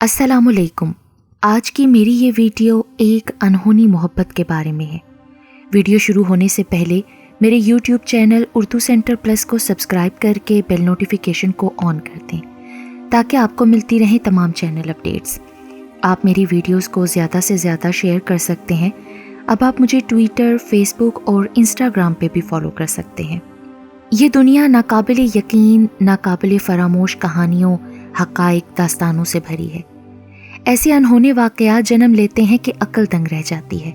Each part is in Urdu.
السلام علیکم۔ آج کی میری یہ ویڈیو ایک انہونی محبت کے بارے میں ہے۔ ویڈیو شروع ہونے سے پہلے میرے YouTube channel Urdu centre plus کو سبسکرائب کر کے بیل نوٹیفیکیشن کو آن کر دیں تاکہ آپ کو ملتی رہیں تمام چینل اپڈیٹس۔ آپ میری ویڈیوز کو زیادہ سے زیادہ شیئر کر سکتے ہیں۔ اب آپ مجھے ٹویٹر، فیس بک اور انسٹاگرام پہ بھی فالو کر سکتے ہیں۔ یہ دنیا ناقابل یقین، ناقابل فراموش کہانیوں، حقائق، داستانوں سے بھری ہے۔ ایسے انہونے واقعات جنم لیتے ہیں کہ عقل دنگ رہ جاتی ہے۔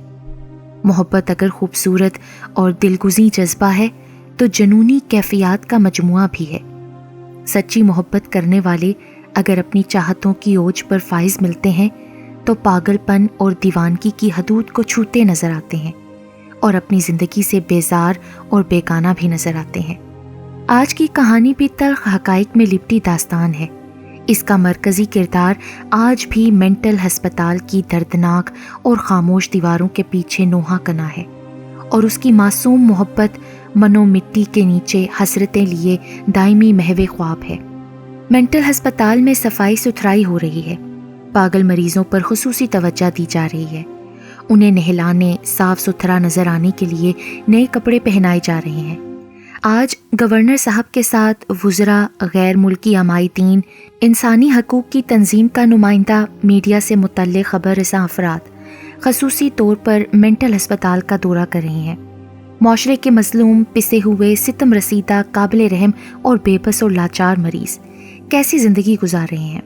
محبت اگر خوبصورت اور دلگزیں جذبہ ہے تو جنونی کیفیات کا مجموعہ بھی ہے۔ سچی محبت کرنے والے اگر اپنی چاہتوں کی اوج پر فائز ملتے ہیں تو پاگل پن اور دیوانگی کی حدود کو چھوتے نظر آتے ہیں اور اپنی زندگی سے بیزار اور بیگانہ بھی نظر آتے ہیں۔ آج کی کہانی بھی تلخ حقائق میں لپٹی داستان ہے۔ اس کا مرکزی کردار آج بھی مینٹل ہسپتال کی دردناک اور خاموش دیواروں کے پیچھے نوحہ کنا ہے، اور اس کی معصوم محبت منو مٹی کے نیچے حسرتیں لیے دائمی محو خواب ہے۔ مینٹل ہسپتال میں صفائی ستھرائی ہو رہی ہے، پاگل مریضوں پر خصوصی توجہ دی جا رہی ہے، انہیں نہلانے، صاف ستھرا نظر آنے کے لیے نئے کپڑے پہنائے جا رہے ہیں۔ آج گورنر صاحب کے ساتھ وزراء، غیر ملکی عمائدین، انسانی حقوق کی تنظیم کا نمائندہ، میڈیا سے متعلق خبر رساں افراد خصوصی طور پر مینٹل ہسپتال کا دورہ کر رہے ہیں۔ معاشرے کے مظلوم، پسے ہوئے، ستم رسیدہ، قابل رحم اور بے بس اور لاچار مریض کیسی زندگی گزار رہے ہیں۔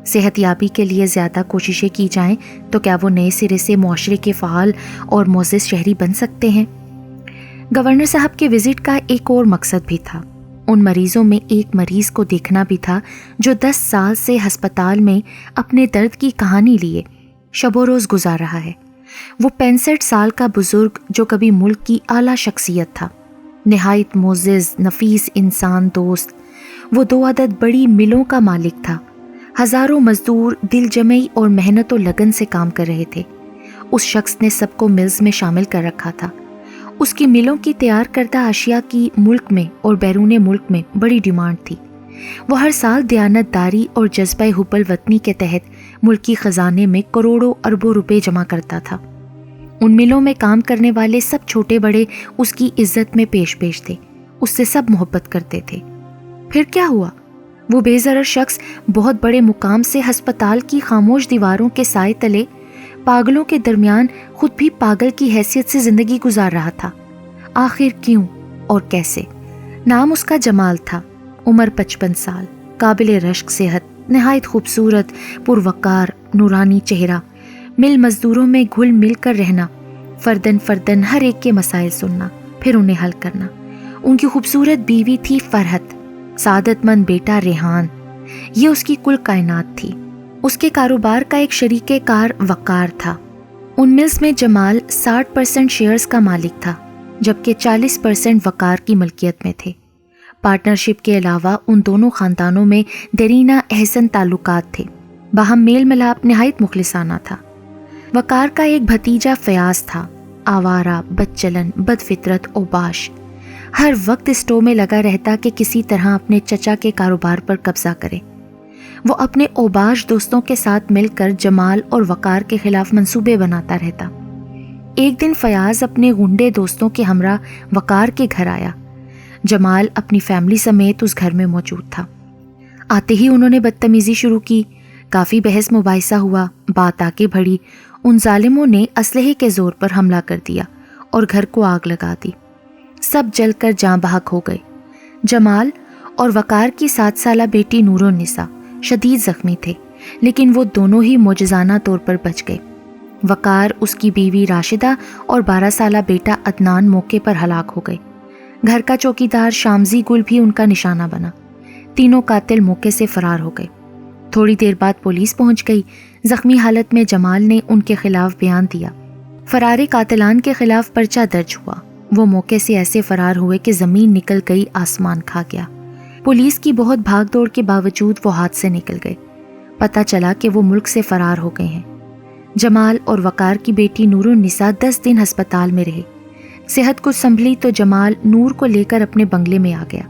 صحت یابی کے لیے زیادہ کوششیں کی جائیں تو کیا وہ نئے سرے سے معاشرے کے فعال اور معزز شہری بن سکتے ہیں؟ گورنر صاحب کے وزٹ کا ایک اور مقصد بھی تھا۔ ان مریضوں میں ایک مریض کو دیکھنا بھی تھا جو 10 سال سے ہسپتال میں اپنے درد کی کہانی لیے شب و روز گزار رہا ہے۔ وہ 65 سال کا بزرگ جو کبھی ملک کی اعلیٰ شخصیت تھا، نہایت معزز، نفیس انسان دوست۔ وہ 2 عدد بڑی ملوں کا مالک تھا۔ ہزاروں مزدور دل جمعی اور محنت و لگن سے کام کر رہے تھے۔ اس شخص نے سب کو ملز میں شامل کر رکھا تھا۔ اس کی ملوں کی تیار کردہ اشیاء کی ملک میں اور بیرون ملک میں بڑی ڈیمانڈ تھی۔ وہ ہر سال دیانت داری اور جذبہ حب الوطنی کے تحت ملکی خزانے میں کروڑوں اربوں روپے جمع کرتا تھا۔ ان ملوں میں کام کرنے والے سب چھوٹے بڑے اس کی عزت میں پیش تھے، اس سے سب محبت کرتے تھے۔ پھر کیا ہوا؟ وہ بے ضرر شخص بہت بڑے مقام سے ہسپتال کی خاموش دیواروں کے سائے تلے پاگلوں کے درمیان خود بھی پاگل کی حیثیت سے زندگی گزار رہا تھا۔ آخر کیوں اور کیسے؟ نام اس کا جمال تھا، عمر 55 سال، قابل رشک صحت، نہایت خوبصورت، پروقار، نورانی چہرہ، مل مزدوروں میں گھل مل کر رہنا، فردن فردن ہر ایک کے مسائل سننا، پھر انہیں حل کرنا۔ ان کی خوبصورت بیوی تھی فرحت، سعادت مند بیٹا ریحان۔ یہ اس کی کل کائنات تھی۔ اس کے کاروبار کا ایک شریک کار وقار تھا۔ ان ملز میں جمال 60% شیئرز کا مالک تھا، جبکہ 40% وقار کی ملکیت میں تھے۔ پارٹنرشپ کے علاوہ ان دونوں خاندانوں میں دیرینہ احسن تعلقات تھے۔ باہم میل ملاپ نہایت مخلصانہ تھا۔ وقار کا ایک بھتیجا فیاض تھا، آوارہ، بدچلن، بد فطرت، اوباش۔ ہر وقت اسٹو میں لگا رہتا کہ کسی طرح اپنے چچا کے کاروبار پر قبضہ کرے۔ وہ اپنے اوباش دوستوں کے ساتھ مل کر جمال اور وقار کے خلاف منصوبے بناتا رہتا۔ ایک دن فیاض اپنے غنڈے دوستوں کے ہمراہ وقار کے گھر آیا۔ جمال اپنی فیملی سمیت اس گھر میں موجود تھا۔ آتے ہی انہوں نے بدتمیزی شروع کی، کافی بحث مباحثہ ہوا، بات آگے بڑھی۔ ان ظالموں نے اسلحے کے زور پر حملہ کر دیا اور گھر کو آگ لگا دی۔ سب جل کر جاں بحق ہو گئے۔ جمال اور وقار کی 7 سالہ بیٹی نور النساء شدید زخمی تھے، لیکن وہ دونوں ہی معجزانہ طور پر بچ گئے۔ وقار، اس کی بیوی راشدہ اور 12 سالہ بیٹا عدنان موقع پر ہلاک ہو گئے۔ گھر کا چوکیدار شامزی گل بھی ان کا نشانہ بنا۔ تینوں قاتل موقع سے فرار ہو گئے۔ تھوڑی دیر بعد پولیس پہنچ گئی۔ زخمی حالت میں جمال نے ان کے خلاف بیان دیا۔ فرار قاتلان کے خلاف پرچہ درج ہوا۔ وہ موقع سے ایسے فرار ہوئے کہ زمین نکل گئی، آسمان کھا گیا۔ پولیس کی بہت بھاگ دوڑ کے باوجود وہ ہاتھ سے نکل گئے۔ پتہ چلا کہ وہ ملک سے فرار ہو گئے ہیں۔ جمال اور وقار کی بیٹی نور النساء 10 دن ہسپتال میں رہے۔ صحت کچھ سنبھلی تو جمال نور کو لے کر اپنے بنگلے میں آ گیا۔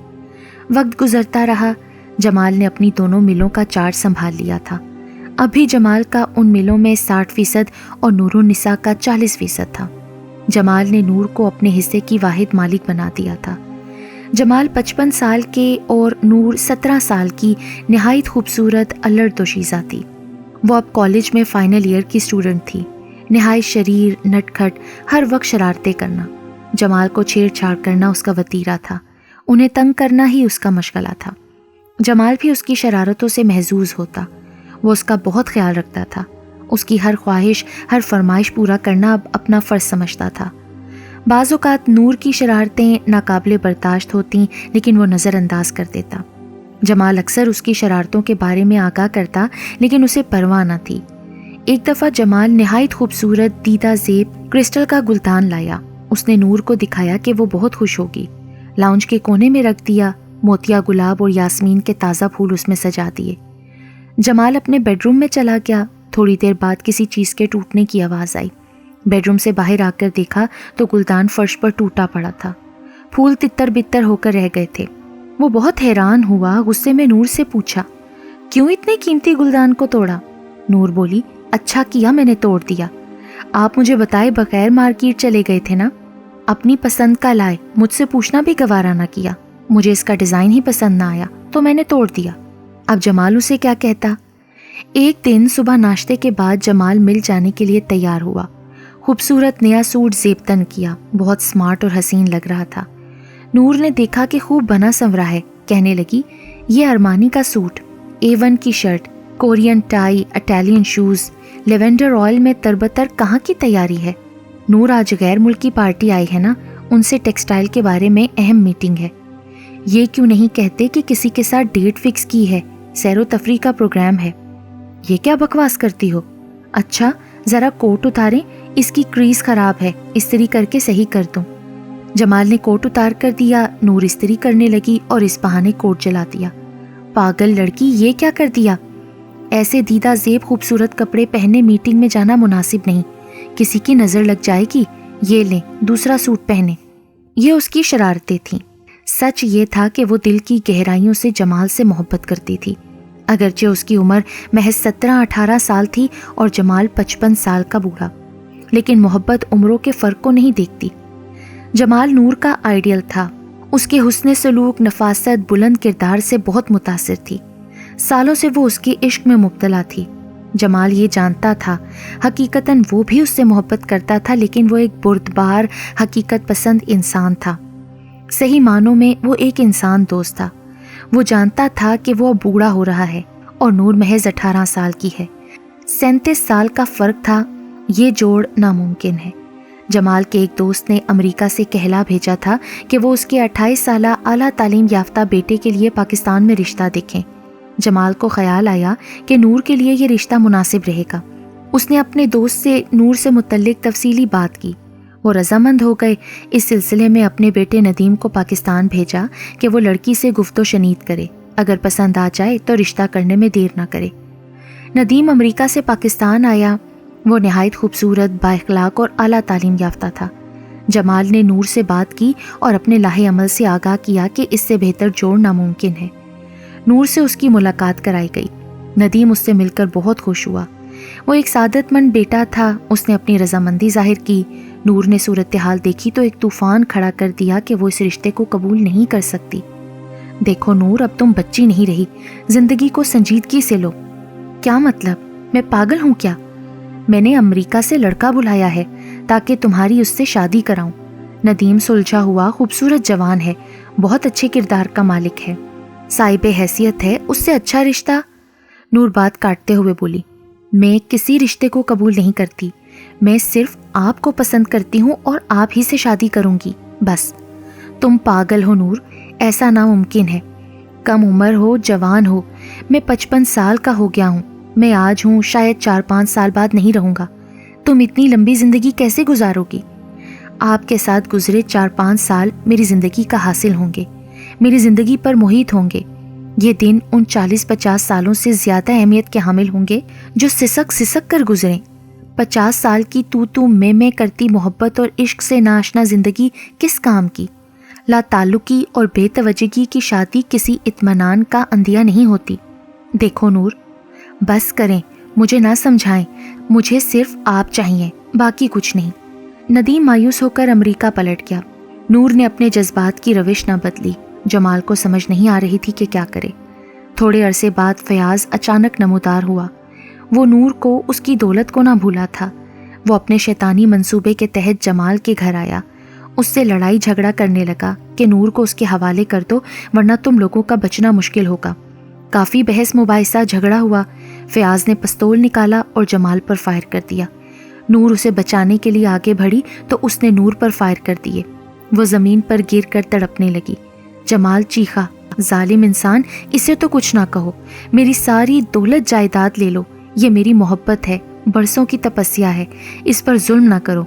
وقت گزرتا رہا۔ جمال نے اپنی دونوں ملوں کا چارج سنبھال لیا تھا۔ اب بھی جمال کا ان ملوں میں 60% اور نور النساء کا 40% تھا۔ جمال نے نور کو اپنے حصے کی واحد مالک بنا دیا تھا۔ جمال 55 سال کے اور نور 17 سال کی نہایت خوبصورت الڑ دوشیزہ تھی۔ وہ اب کالج میں فائنل ایئر کی اسٹوڈنٹ تھی۔ نہایت شریر، نٹ کھٹ، ہر وقت شرارتیں کرنا۔ جمال کو چھیڑ چھاڑ کرنا اس کا وتیرہ تھا، انہیں تنگ کرنا ہی اس کا مشغلہ تھا۔ جمال بھی اس کی شرارتوں سے محظوظ ہوتا، وہ اس کا بہت خیال رکھتا تھا۔ اس کی ہر خواہش، ہر فرمائش پورا کرنا اب اپنا فرض سمجھتا تھا۔ بعض اوقات نور کی شرارتیں ناقابل برداشت ہوتیں لیکن وہ نظر انداز کر دیتا۔ جمال اکثر اس کی شرارتوں کے بارے میں آگاہ کرتا لیکن اسے پرواہ نہ تھی۔ ایک دفعہ جمال نہایت خوبصورت دیدہ زیب کرسٹل کا گلدان لایا۔ اس نے نور کو دکھایا کہ وہ بہت خوش ہوگی۔ لاؤنج کے کونے میں رکھ دیا، موتیا گلاب اور یاسمین کے تازہ پھول اس میں سجا دیے۔ جمال اپنے بیڈ روم میں چلا گیا۔ تھوڑی دیر بعد کسی چیز کے ٹوٹنے کی آواز آئی۔ بیڈ روم سے باہر آ کر دیکھا تو گلدان فرش پر ٹوٹا پڑا تھا، پھول تتر بتر ہو کر رہ گئے تھے۔ وہ بہت حیران ہوا، غصے میں نور سے پوچھا، کیوں اتنے قیمتی گلدان کو توڑا؟ نور بولی، اچھا کیا میں نے توڑ دیا، آپ مجھے بتائے بغیر مارکیٹ چلے گئے تھے نا، اپنی پسند کا لائے، مجھ سے پوچھنا بھی گوارا نہ کیا، مجھے اس کا ڈیزائن ہی پسند نہ آیا تو میں نے توڑ دیا۔ اب جمال اسے کیا کہتا؟ ایک دن صبح ناشتے کے بعد جمال مل جانے کے لیے تیار ہوا۔ خوبصورت نیا سوٹ زیبتن کیا، بہت سمارٹ اور حسین لگ رہا تھا۔ نور نے دیکھا کہ خوب بنا سنورا ہے، کہنے لگی، یہ ارمانی کا سوٹ، A1 کی shirt, Korean tie, Italian shoes, lavender oil میں تربتر کہاں کی تیاری ہے؟ نور آج غیر ملکی پارٹی آئی ہے نا، ان سے ٹیکسٹائل کے بارے میں اہم میٹنگ ہے۔ یہ کیوں نہیں کہتے کہ کسی کے ساتھ ڈیٹ فکس کی ہے، سیر و تفریح کا پروگرام ہے؟ یہ کیا بکواس کرتی ہو؟ اچھا ذرا کوٹ اتاریں، اس کی کریز خراب ہے، استری کر کے صحیح کر دوں۔ جمال نے کوٹ اتار کر دیا، نور استری کرنے لگی اور اس بہانے کوٹ جلا دیا۔ پاگل لڑکی، یہ کیا کر دیا؟ ایسے دیدہ زیب خوبصورت کپڑے پہنے میٹنگ میں جانا مناسب نہیں، کسی کی نظر لگ جائے گی۔ یہ لیں، دوسرا سوٹ پہنے۔ یہ اس کی شرارتیں تھیں۔ سچ یہ تھا کہ وہ دل کی گہرائیوں سے جمال سے محبت کرتی تھی، اگرچہ اس کی عمر محض 17-18 سال تھی اور جمال 55 سال کا بوڑھا، لیکن محبت عمروں کے فرق کو نہیں دیکھتی۔ جمال نور کا آئیڈیل تھا، اس کے حسن سلوک، نفاست، بلند کردار سے بہت متاثر تھی۔ سالوں سے وہ اس کے عشق میں مبتلا تھی۔ جمال یہ جانتا تھا حقیقتاً وہ بھی اس سے محبت کرتا تھا، لیکن وہ ایک بردبار، حقیقت پسند انسان تھا۔ صحیح معنوں میں وہ ایک انسان دوست تھا۔ وہ جانتا تھا کہ وہ اب بوڑھا ہو رہا ہے اور نور محض 18 سال کی ہے۔ 37 سال کا فرق تھا، یہ جوڑ ناممکن ہے۔ جمال کے ایک دوست نے امریکہ سے کہلا بھیجا تھا کہ وہ اس کے 28 سالہ اعلیٰ تعلیم یافتہ بیٹے کے لیے پاکستان میں رشتہ دیکھیں۔ جمال کو خیال آیا کہ نور کے لیے یہ رشتہ مناسب رہے گا۔ اس نے اپنے دوست سے نور سے متعلق تفصیلی بات کی۔ وہ رضامند ہو گئے۔ اس سلسلے میں اپنے بیٹے ندیم کو پاکستان بھیجا کہ وہ لڑکی سے گفت و شنید کرے، اگر پسند آ جائے تو رشتہ کرنے میں دیر نہ کرے۔ ندیم امریکہ سے پاکستان آیا۔ وہ نہایت خوبصورت، با اخلاق اور اعلیٰ تعلیم یافتہ تھا۔ جمال نے نور سے بات کی اور اپنے لاہے عمل سے آگاہ کیا کہ اس سے بہتر جوڑ ناممکن ہے۔ نور سے اس کی ملاقات کرائی گئی۔ ندیم اس سے مل کر بہت خوش ہوا۔ وہ ایک سعادت مند بیٹا تھا، اس نے اپنی رضامندی ظاہر کی۔ نور نے صورتحال دیکھی تو ایک طوفان کھڑا کر دیا کہ وہ اس رشتے کو قبول نہیں کر سکتی۔ دیکھو نور، اب تم بچی نہیں رہی، زندگی کو سنجیدگی سے لو۔ کیا مطلب؟ میں پاگل ہوں کیا؟ میں نے امریکہ سے لڑکا بلایا ہے تاکہ تمہاری اس سے شادی کراؤں۔ ندیم سلجھا ہوا، خوبصورت جوان ہے، بہت اچھے کردار کا مالک ہے، صاحب حیثیت ہے، اس سے اچھا رشتہ؟ نور بات کاٹتے ہوئے بولی، میں کسی رشتے کو قبول نہیں کرتی، میں صرف آپ کو پسند کرتی ہوں اور آپ ہی سے شادی کروں گی، بس۔ تم پاگل ہو نور، ایسا ناممکن ہے۔ کم عمر ہو، جوان ہو، میں 55 سال کا ہو گیا ہوں، میں آج ہوں، شاید 4-5 سال بعد نہیں رہوں گا۔ تم اتنی لمبی زندگی کیسے گزارو گی؟ آپ کے ساتھ گزرے 4-5 سال میری زندگی کا حاصل ہوں گے، میری زندگی پر محیط ہوں گے۔ یہ دن ان 40-50 سالوں سے زیادہ اہمیت کے حامل ہوں گے جو سسک سسک کر گزریں۔ 50 سال کی تو میں کرتی محبت اور عشق سے ناشنا زندگی کس کام کی؟ لا تعلقی اور بے توجہی کی شادی کسی اطمینان کا اندیہ نہیں ہوتی۔ دیکھو نور، بس کریں، مجھے نہ سمجھائیں، مجھے صرف آپ چاہیے، باقی کچھ نہیں۔ ندیم مایوس ہو کر امریکہ پلٹ گیا۔ نور نے اپنے جذبات کی روش نہ بدلی۔ جمال کو سمجھ نہیں آ رہی تھی کہ کیا کرے۔ تھوڑے عرصے بعد فیاض اچانک نمودار ہوا۔ وہ نور کو، اس کی دولت کو نہ بھولا تھا۔ وہ اپنے شیطانی منصوبے کے تحت جمال کے گھر آیا، اس سے لڑائی جھگڑا کرنے لگا کہ نور کو اس کے حوالے کر دو ورنہ تم لوگوں کا بچنا مشکل ہوگا۔ کافی بحث مباحثہ جھگڑا ہوا۔ فیاض نے پستول نکالا اور جمال پر فائر کر دیا۔ نور اسے بچانے کے لیے آگے بڑھی تو اس نے نور پر فائر کر دیے۔ وہ زمین پر گر کر تڑپنے لگی۔ جمال چیخا، ظالم انسان، اسے تو کچھ نہ کہو، میری ساری دولت جائیداد لے لو، یہ میری محبت ہے، برسوں کی تپسیا ہے، اس پر ظلم نہ کرو۔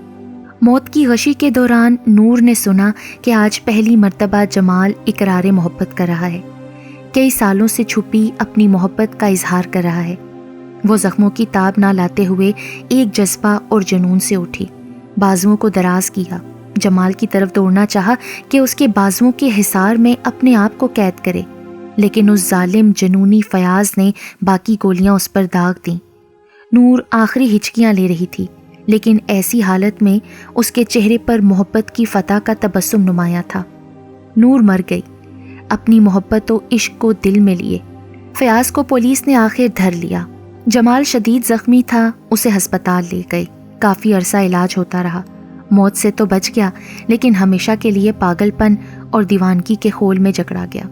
موت کی غشی کے دوران نور نے سنا کہ آج پہلی مرتبہ جمال اقرار محبت کر رہا ہے، کئی سالوں سے چھپی اپنی محبت کا اظہار کر رہا ہے۔ وہ زخموں کی تاب نہ لاتے ہوئے ایک جذبہ اور جنون سے اٹھی، بازوؤں کو دراز کیا، جمال کی طرف دوڑنا چاہا کہ اس کے بازوؤں کے حصار میں اپنے آپ کو قید کرے، لیکن اس ظالم جنونی فیاض نے باقی گولیاں اس پر داغ دیں۔ نور آخری ہچکیاں لے رہی تھی، لیکن ایسی حالت میں اس کے چہرے پر محبت کی فتح کا تبسم نمایاں تھا۔ نور مر گئی، اپنی محبت و عشق کو دل میں لیے۔ فیاض کو پولیس نے آخر دھر لیا۔ جمال شدید زخمی تھا، اسے ہسپتال لے گئے۔ کافی عرصہ علاج ہوتا رہا۔ موت سے تو بچ گیا، لیکن ہمیشہ کے لیے پاگل پن اور دیوانگی کے خول میں جکڑا گیا۔